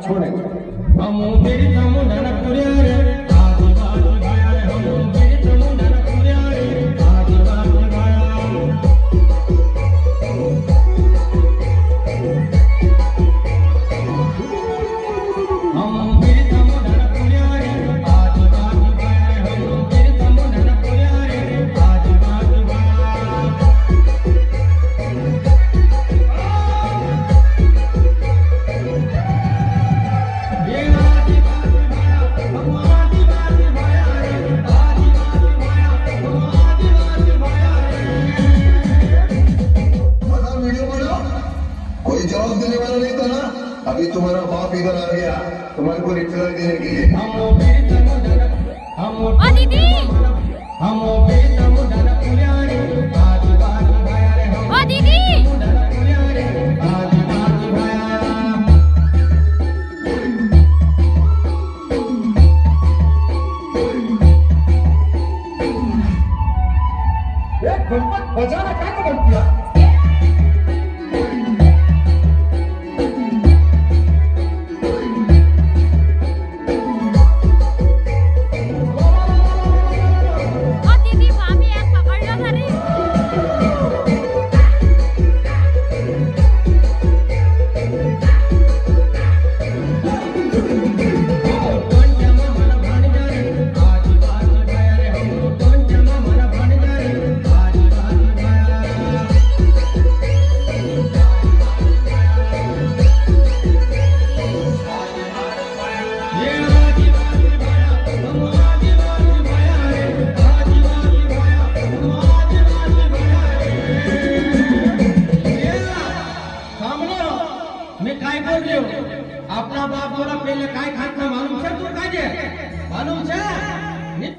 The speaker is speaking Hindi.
छोड़े हम मेरी तमुंडन पुरिया रे आदिवासी भाया रे हम मेरी तमुंडन पुरिया रे आदिवासी भाया हम मेरी तमुंडन पुरिया रे आदिवासी भाया रे हम मेरी तमुंडन पुरिया रे आदिवासी भाया कोई जवाब देने वाला नहीं था ना। अभी तुम्हारा बाप इधर आ गया तुम्हारे को रिप्लाई देने के लिए। दीदी दीदी बजाना क्या कर दिया दीदी मामी एक पकड़ लो घरी मैं काय बोल रही हूँ अपना बाप बोला पहले काय खाता मालूम है तू काय मालूम है